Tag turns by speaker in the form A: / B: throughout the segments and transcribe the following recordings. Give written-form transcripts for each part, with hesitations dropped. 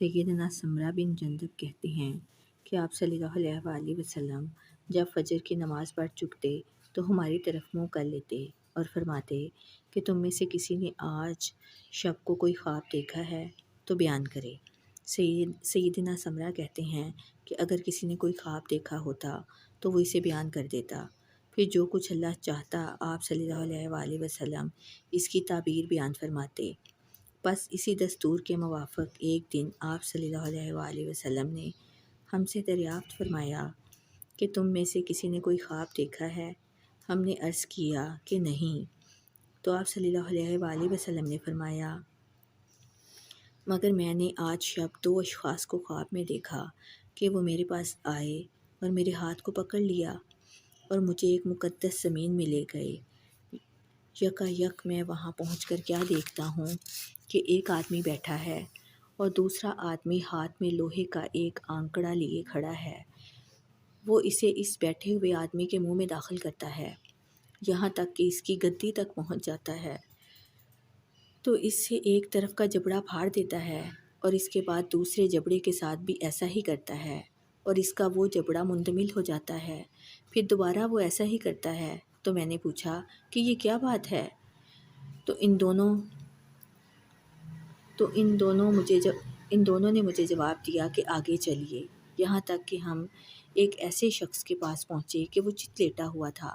A: سیدنا سمرہ بن جندب کہتے ہیں کہ آپ صلی اللہ علیہ وآلہ وسلم جب فجر کی نماز پڑھ چکتے تو ہماری طرف منہ کر لیتے اور فرماتے کہ تم میں سے کسی نے آج شب کو کوئی خواب دیکھا ہے تو بیان کرے۔ سیدنا سمرہ کہتے ہیں کہ اگر کسی نے کوئی خواب دیکھا ہوتا تو وہ اسے بیان کر دیتا، پھر جو کچھ اللہ چاہتا آپ صلی اللہ علیہ وآلہ وسلم اس کی تعبیر بیان فرماتے۔ بس اسی دستور کے موافق ایک دن آپ صلی اللہ علیہ وآلہ وسلم نے ہم سے دریافت فرمایا کہ تم میں سے کسی نے کوئی خواب دیکھا ہے؟ ہم نے عرض کیا کہ نہیں، تو آپ صلی اللہ علیہ وآلہ وسلم نے فرمایا مگر میں نے آج شب 2 اشخاص کو خواب میں دیکھا کہ وہ میرے پاس آئے اور میرے ہاتھ کو پکڑ لیا اور مجھے ایک مقدس زمین میں لے گئے۔ یکا یک میں وہاں پہنچ کر کیا دیکھتا ہوں کہ ایک آدمی بیٹھا ہے اور دوسرا آدمی ہاتھ میں لوہے کا ایک آنکڑا لیے کھڑا ہے۔ وہ اسے اس بیٹھے ہوئے آدمی کے منہ میں داخل کرتا ہے، یہاں تک کہ اس کی گدی تک پہنچ جاتا ہے، تو اس سے ایک طرف کا جبڑا پھاڑ دیتا ہے اور اس کے بعد دوسرے جبڑے کے ساتھ بھی ایسا ہی کرتا ہے اور اس کا وہ جبڑا منجمد ہو جاتا ہے۔ پھر دوبارہ وہ ایسا ہی کرتا ہے۔ تو میں نے پوچھا کہ یہ کیا بات ہے؟ تو ان دونوں نے مجھے جواب دیا کہ آگے چلیے، یہاں تک کہ ہم ایک ایسے شخص کے پاس پہنچے کہ وہ چت لیٹا ہوا تھا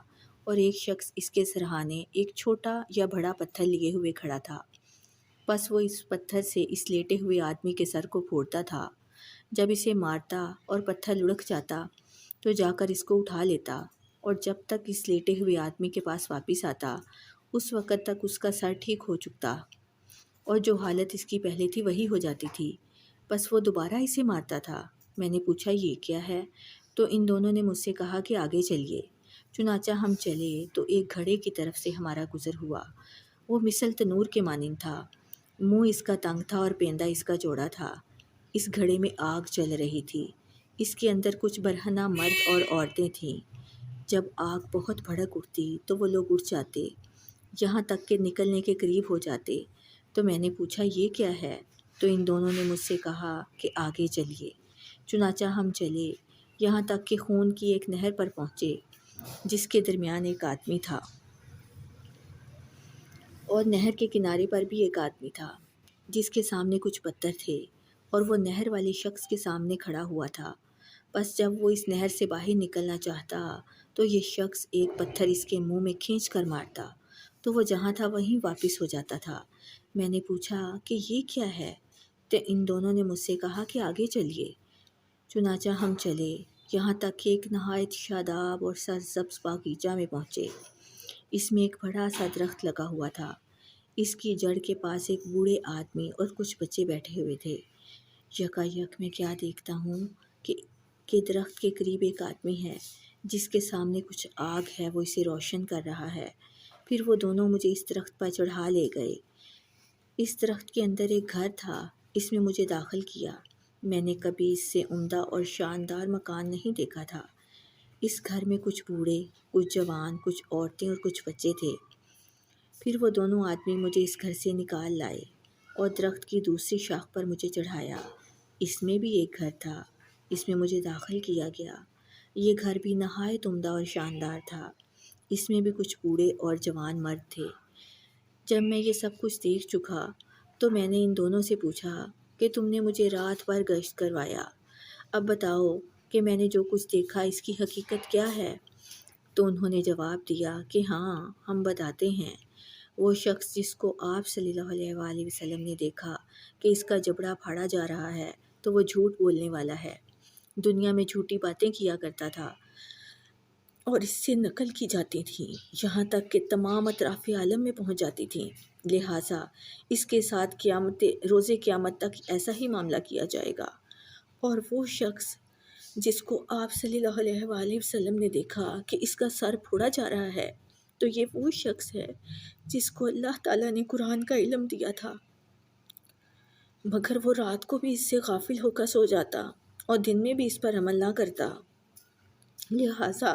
A: اور ایک شخص اس کے سرہانے ایک چھوٹا یا بڑا پتھر لیے ہوئے کھڑا تھا۔ بس وہ اس پتھر سے اس لیٹے ہوئے آدمی کے سر کو پھوڑتا تھا۔ جب اسے مارتا اور پتھر لڑک جاتا تو جا کر اس کو اٹھا لیتا اور جب تک اس لیٹے ہوئے آدمی کے پاس واپس آتا اس وقت تک اس کا سر ٹھیک ہو چکتا اور جو حالت اس کی پہلے تھی وہی ہو جاتی تھی۔ بس وہ دوبارہ اسے مارتا تھا۔ میں نے پوچھا یہ کیا ہے؟ تو ان دونوں نے مجھ سے کہا کہ آگے چلیے۔ چنانچہ ہم چلے تو ایک گھڑے کی طرف سے ہمارا گزر ہوا۔ وہ مثل تنور کے مانند تھا، منہ اس کا تنگ تھا اور پیندہ اس کا چوڑا تھا۔ اس گھڑے میں آگ جل رہی تھی، اس کے اندر کچھ برہنہ مرد اور عورتیں تھیں۔ جب آگ بہت بھڑک اٹھتی تو وہ لوگ اٹھ جاتے، یہاں تک کہ نکلنے کے قریب ہو جاتے۔ تو میں نے پوچھا یہ کیا ہے؟ تو ان دونوں نے مجھ سے کہا کہ آگے چلیے۔ چنانچہ ہم چلے، یہاں تک کہ خون کی ایک نہر پر پہنچے جس کے درمیان ایک آدمی تھا اور نہر کے کنارے پر بھی ایک آدمی تھا جس کے سامنے کچھ پتھر تھے اور وہ نہر والے شخص کے سامنے کھڑا ہوا تھا۔ بس جب وہ اس نہر سے باہر نکلنا چاہتا تو یہ شخص ایک پتھر اس کے منہ میں کھینچ کر مارتا تو وہ جہاں تھا وہیں واپس ہو جاتا تھا۔ میں نے پوچھا کہ یہ کیا ہے؟ تو ان دونوں نے مجھ سے کہا کہ آگے چلیے۔ چنانچہ ہم چلے، یہاں تک کہ ایک نہایت شاداب اور سرسبز باغیچہ میں پہنچے۔ اس میں ایک بڑا سا درخت لگا ہوا تھا، اس کی جڑ کے پاس ایک بوڑھے آدمی اور کچھ بچے بیٹھے ہوئے تھے۔ یکا یک میں کیا دیکھتا ہوں کہ درخت کے قریب ایک آدمی ہے جس کے سامنے کچھ آگ ہے، وہ اسے روشن کر رہا ہے۔ پھر وہ دونوں مجھے اس درخت پر چڑھا لے گئے۔ اس درخت کے اندر ایک گھر تھا، اس میں مجھے داخل کیا۔ میں نے کبھی اس سے عمدہ اور شاندار مکان نہیں دیکھا تھا۔ اس گھر میں کچھ بوڑھے، کچھ جوان، کچھ عورتیں اور کچھ بچے تھے۔ پھر وہ دونوں آدمی مجھے اس گھر سے نکال لائے اور درخت کی دوسری شاخ پر مجھے چڑھایا۔ اس میں بھی ایک گھر تھا، اس میں مجھے داخل کیا گیا۔ یہ گھر بھی نہایت عمدہ اور شاندار تھا، اس میں بھی کچھ بوڑھے اور جوان مرد تھے۔ جب میں یہ سب کچھ دیکھ چکا تو میں نے ان دونوں سے پوچھا کہ تم نے مجھے رات بھر گشت کروایا، اب بتاؤ کہ میں نے جو کچھ دیکھا اس کی حقیقت کیا ہے؟ تو انہوں نے جواب دیا کہ ہاں، ہم بتاتے ہیں۔ وہ شخص جس کو آپ صلی اللہ علیہ وآلہ وسلم نے دیکھا کہ اس کا جبڑا پھاڑا جا رہا ہے تو وہ جھوٹ بولنے والا ہے، دنیا میں جھوٹی باتیں کیا کرتا تھا اور اس سے نقل کی جاتی تھیں، یہاں تک کہ تمام اطراف عالم میں پہنچ جاتی تھیں۔ لہٰذا اس کے ساتھ روز قیامت تک ایسا ہی معاملہ کیا جائے گا۔ اور وہ شخص جس کو آپ صلی اللہ علیہ وآلہ وسلم نے دیکھا کہ اس کا سر پھوڑا جا رہا ہے تو یہ وہ شخص ہے جس کو اللہ تعالیٰ نے قرآن کا علم دیا تھا، مگر وہ رات کو بھی اس سے غافل ہو کر سو جاتا اور دن میں بھی اس پر عمل نہ کرتا۔ لہٰذا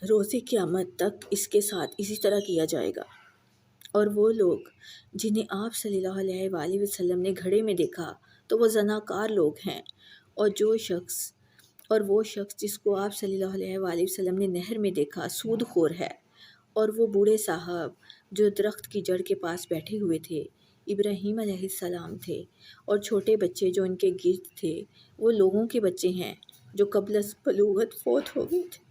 A: روز قیامت تک اس کے ساتھ اسی طرح کیا جائے گا۔ اور وہ لوگ جنہیں آپ صلی اللہ علیہ وآلہ وسلم نے گھڑے میں دیکھا تو وہ زناکار لوگ ہیں، اور وہ شخص جس کو آپ صلی اللہ علیہ وآلہ وسلم نے نہر میں دیکھا سود خور ہے۔ اور وہ بوڑھے صاحب جو درخت کی جڑ کے پاس بیٹھے ہوئے تھے ابراہیم علیہ السلام تھے، اور چھوٹے بچے جو ان کے گرد تھے وہ لوگوں کے بچے ہیں جو قبل از بلوغت فوت ہو گئے تھے۔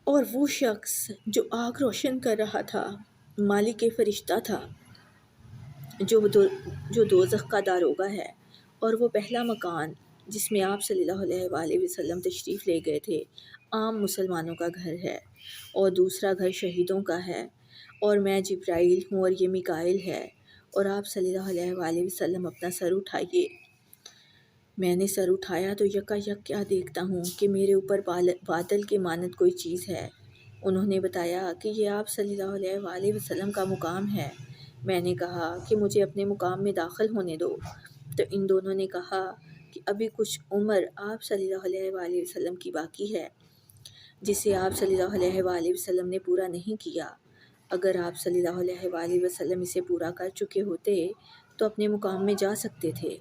A: اور وہ شخص جو آگ روشن کر رہا تھا مالک فرشتہ تھا جو دوزخ کا داروغہ ہے، اور وہ پہلا مکان جس میں آپ صلی اللہ علیہ وآلہ وسلم تشریف لے گئے تھے عام مسلمانوں کا گھر ہے، اور دوسرا گھر شہیدوں کا ہے، اور میں جبرائیل ہوں اور یہ میکائیل ہے، اور آپ صلی اللہ علیہ وآلہ وسلم اپنا سر اٹھائیے۔ میں نے سر اٹھایا تو یکا یک کیا دیکھتا ہوں کہ میرے اوپر بادل کے مانند کوئی چیز ہے۔ انہوں نے بتایا کہ یہ آپ صلی اللہ علیہ وآلہ وسلم کا مقام ہے۔ میں نے کہا کہ مجھے اپنے مقام میں داخل ہونے دو، تو ان دونوں نے کہا کہ ابھی کچھ عمر آپ صلی اللہ علیہ وآلہ وسلم کی باقی ہے، جسے آپ صلی اللہ علیہ وآلہ وسلم نے پورا نہیں کیا۔ اگر آپ صلی اللہ علیہ وآلہ وسلم اسے پورا کر چکے ہوتے تو اپنے مقام میں جا سکتے تھے۔